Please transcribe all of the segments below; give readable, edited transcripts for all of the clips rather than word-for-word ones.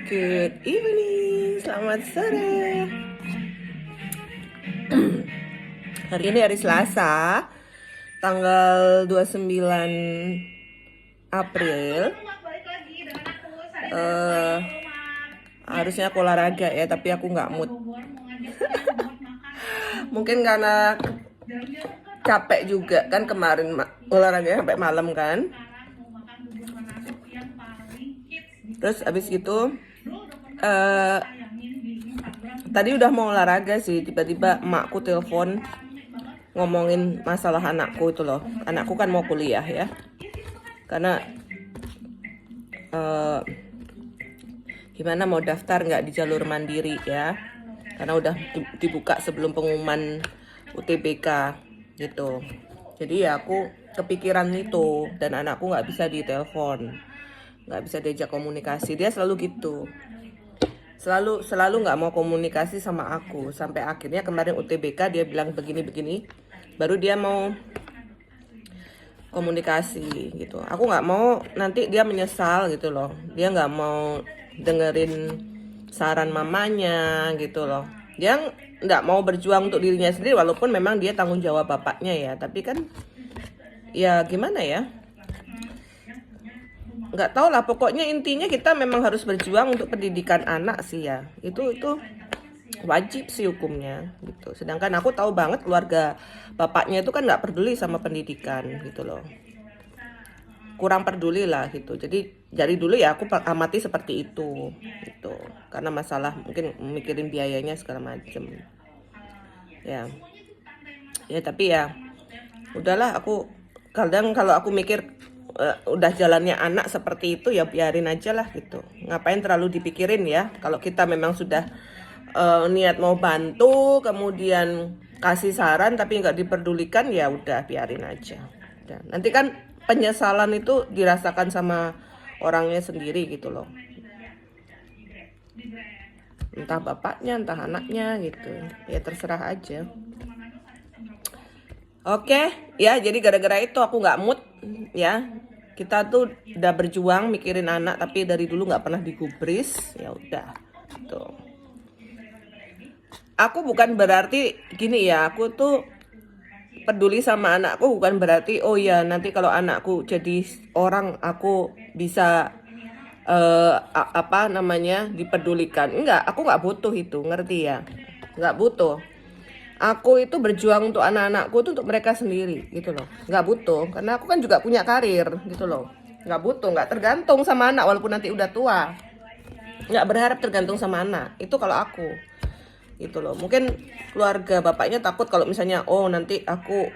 Good evening, selamat sore. Hari ini hari Selasa, tanggal 29 April. Harusnya aku olahraga ya, tapi aku nggak mood. Mungkin karena capek juga kan kemarin olahraga sampai malam kan. Terus abis itu tadi udah mau olahraga sih, tiba-tiba emakku telepon ngomongin masalah anakku itu loh. Anakku kan mau kuliah ya, karena gimana mau daftar nggak di jalur mandiri ya, karena udah dibuka sebelum pengumuman UTBK gitu. Jadi ya aku kepikiran itu, dan anakku nggak bisa ditelepon, nggak bisa diajak komunikasi. Dia selalu gitu, selalu nggak mau komunikasi sama aku, sampai akhirnya kemarin UTBK dia bilang begini-begini, baru dia mau komunikasi gitu. Aku nggak mau nanti dia menyesal gitu loh, dia nggak mau dengerin saran mamanya gitu loh. Dia nggak mau berjuang untuk dirinya sendiri, walaupun memang dia tanggung jawab bapaknya ya, tapi kan ya gimana ya, nggak tahu lah, pokoknya intinya kita memang harus berjuang untuk pendidikan anak sih ya, itu wajib sih hukumnya gitu. Sedangkan aku tahu banget keluarga bapaknya itu kan nggak peduli sama pendidikan gitu loh, kurang peduli lah gitu. Jadi dari dulu ya aku amati seperti itu gitu, karena masalah mungkin mikirin biayanya segala macem ya. Tapi ya udahlah, aku kadang kalau aku mikir udah jalannya anak seperti itu ya biarin aja lah gitu. Ngapain terlalu dipikirin ya, kalau kita memang sudah niat mau bantu, kemudian kasih saran tapi nggak diperdulikan, ya udah biarin aja. Dan nanti kan penyesalan itu dirasakan sama orangnya sendiri gitu loh, entah bapaknya entah anaknya gitu ya, terserah aja. Oke ya, jadi gara-gara itu aku nggak mood ya. Kita tuh udah berjuang mikirin anak tapi dari dulu nggak pernah digubris, ya udah tuh. Aku bukan berarti gini ya, aku tuh peduli sama anakku bukan berarti oh ya nanti kalau anakku jadi orang aku bisa apa namanya dipedulikan. Enggak, aku nggak butuh itu, ngerti ya, nggak butuh. Aku itu berjuang untuk anak-anakku itu untuk mereka sendiri gitu loh, nggak butuh, karena aku kan juga punya karir gitu loh. Nggak butuh, nggak tergantung sama anak walaupun nanti udah tua, nggak berharap tergantung sama anak itu kalau aku gitu loh. Mungkin keluarga bapaknya takut kalau misalnya oh nanti aku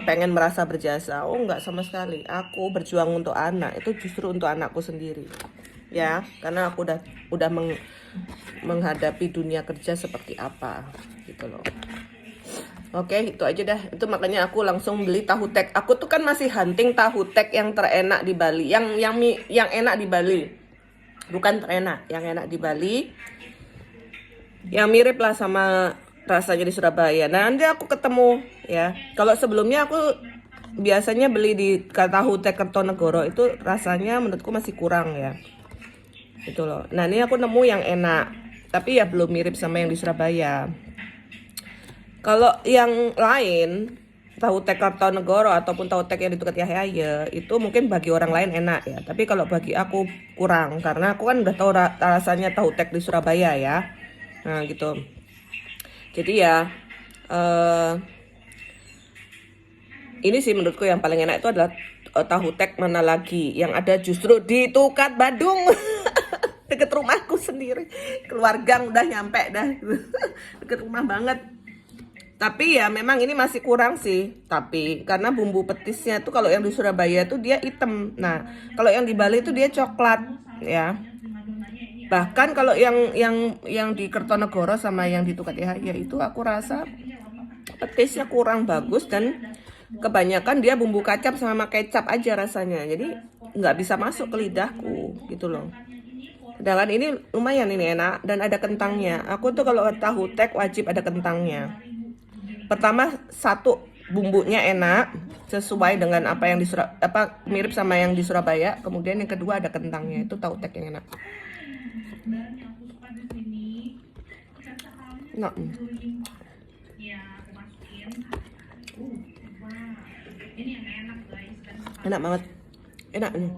pengen merasa berjasa. Oh enggak, sama sekali. Aku berjuang untuk anak itu justru untuk anakku sendiri ya, karena aku udah menghadapi dunia kerja seperti apa gitu loh. Oke, itu aja dah. Itu makanya aku langsung beli tahu tek. Aku tuh kan masih hunting tahu tek yang terenak di Bali, yang enak di Bali, bukan terenak, yang enak di Bali, yang mirip lah sama rasanya di Surabaya. Nah, nanti aku ketemu ya. Kalau sebelumnya aku biasanya beli di tahu tek Kertonegoro, itu rasanya menurutku masih kurang ya. Itu loh. Nah, ini aku nemu yang enak, tapi ya belum mirip sama yang di Surabaya. Kalau yang lain, tahu tek Kertonegoro ataupun tahu tek yang di Tukat Yahya itu mungkin bagi orang lain enak ya, tapi kalau bagi aku kurang, karena aku kan udah tahu rasanya tahu tek di Surabaya ya. Nah gitu. Jadi ya ini sih menurutku yang paling enak itu adalah tahu tek mana lagi yang ada justru di Tukat Badung. Deket rumahku sendiri, keluarga udah nyampe dah. Deket rumah banget. Tapi ya memang ini masih kurang sih, tapi karena bumbu petisnya tuh kalau yang di Surabaya tuh dia hitam, nah kalau yang di Bali tuh dia coklat ya. Bahkan kalau yang di Kertonegoro sama yang di Tukat Yahya itu aku rasa petisnya kurang bagus, dan kebanyakan dia bumbu kacap sama kecap aja rasanya, jadi nggak bisa masuk ke lidahku gitu loh. Sedangkan ini lumayan, ini enak dan ada kentangnya. Aku tuh kalau tahu tek wajib ada kentangnya. Pertama, satu, bumbunya enak sesuai dengan apa yang mirip sama yang di Surabaya. Kemudian yang kedua ada kentangnya, itu tahu tek yang enak. Enak. Enak banget. Enak nih.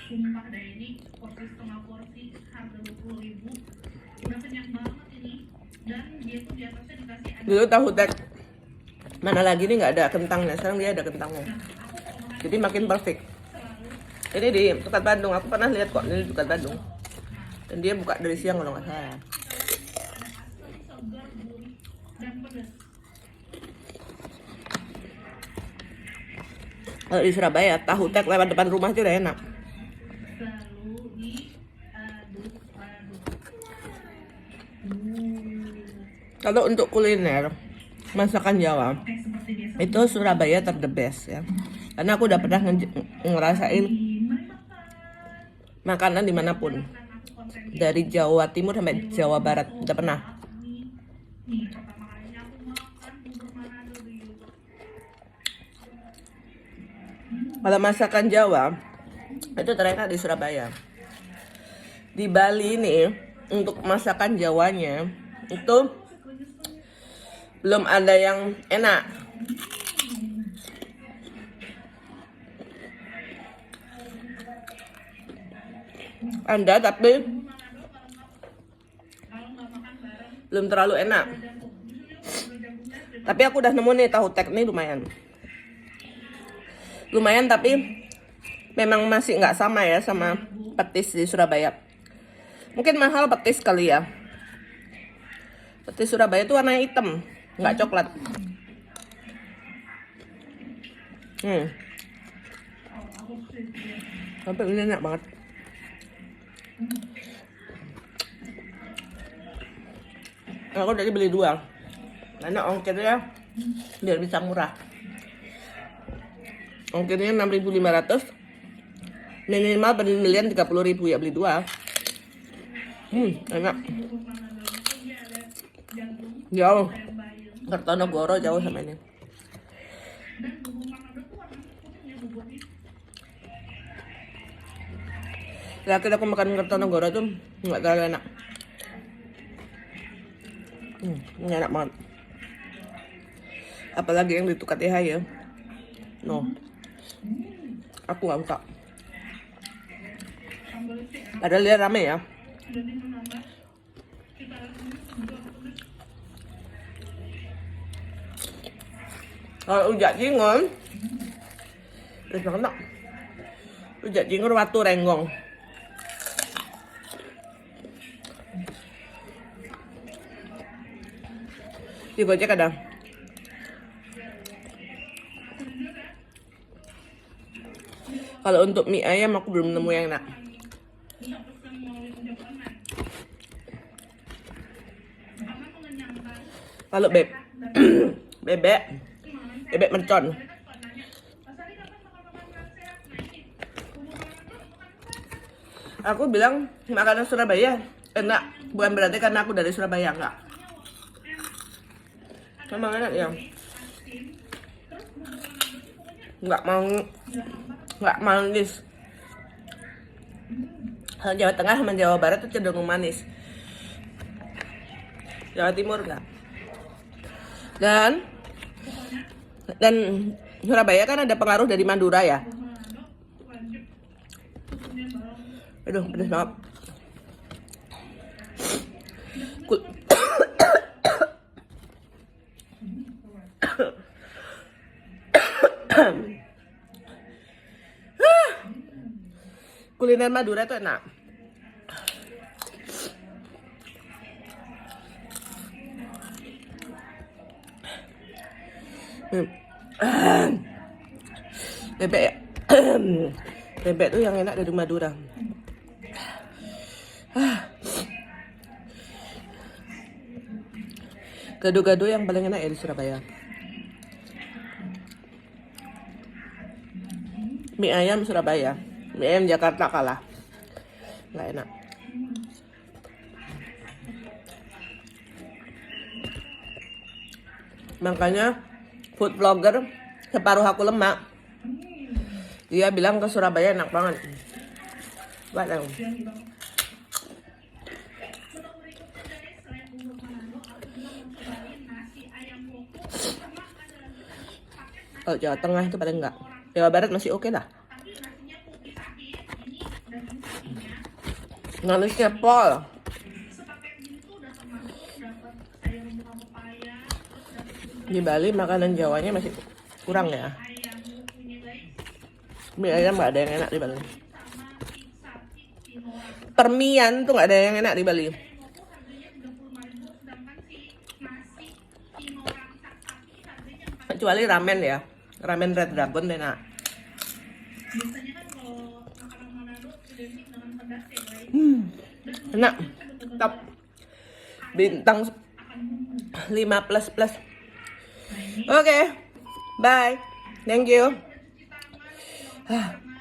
Sumpah dah, ini porsi setengah porsi harga 20.000. Udah kenyang banget ini. Dan dia tuh di atasnya dikasih ada. Dulu tahu tek mana lagi nih nggak ada kentangnya, sekarang dia ada kentangnya. Jadi makin perfect. Ini di Dekat Bandung, aku pernah lihat kok ini di Dekat Bandung. Dan dia buka dari siang kalau nggak salah. Kalau di Surabaya, tahu tek lewat depan rumah itu udah enak. Kalau untuk kuliner masakan Jawa itu Surabaya the best ya, karena aku udah pernah ngerasain makanan dimanapun, dari Jawa Timur sampai Jawa Barat udah pernah. Kalau masakan Jawa itu terenak di Surabaya. Di Bali nih untuk masakan Jawanya itu belum ada yang enak. Ada tapi belum terlalu enak. Tapi aku udah nemu nih tahu tek nih lumayan tapi memang masih nggak sama ya sama petis di Surabaya. Mungkin mahal petis kali ya. Petis Surabaya itu warnanya hitam, nggak coklat. Tapi ini enak banget. Aku tadi beli 2 karena ongkirnya biar bisa murah. Ongkirnya 6.500, minimal pembelian 30.000 ya, beli 2. Enak. Jauh, Kertonegoro jauh sama ini. Terakhir aku makan Kertonegoro tuh nggak terlalu enak. Ini enak banget. Apalagi yang di Tukat TH ya. No, aku nggak suka. Padahal dia rame ya. Kalau ujak jingon, terus enak. Ujak jingon watu renggong. Di Gojek ada. Kalau untuk mie ayam aku belum nemu yang enak. Kalau bebek mercon. Aku bilang makanan Surabaya enak, bukan berarti karena aku dari Surabaya, enggak. Memang enak ya. Nggak manis. Kalau Jawa Tengah sama Jawa Barat itu cenderung manis. Jawa Timur enggak. Dan Surabaya kan ada pengaruh dari Madura ya. Aduh, pedas banget. Kuliner Madura itu enak. Bebek tuh yang enak dari Madura. Gado-gado yang paling enak ya di Surabaya. Mie ayam Surabaya, mie ayam Jakarta kalah, nggak enak. Makanya food vlogger separuh aku lemak, dia bilang ke Surabaya enak banget. Waduh. Kalau Jawa Tengah itu paling enggak. Jawa Barat masih oke lah. tapi nasinya putih sakit ini daging sapinya Manisnya pol. sepaket gini tuh udah termasuk dapat sayur bunga pepaya terus dapat juga Di Bali makanan Jawanya masih kurang ya. ayam punya guys Mie ayam nggak ada yang enak di Bali. sama pizza tinorang Permian tuh nggak ada yang enak di Bali. Moku harganya 35.000 sedangkan si nasi tinorang sapi harganya 4. Kecuali ramen ya. Ramen Red Dragon enak. Biasanya kan kalau makanan Manado identik dengan pedas ya guys Enak. Top. Bintang 5 plus plus. Oke. Bye. Thank you. cuci tangan jangan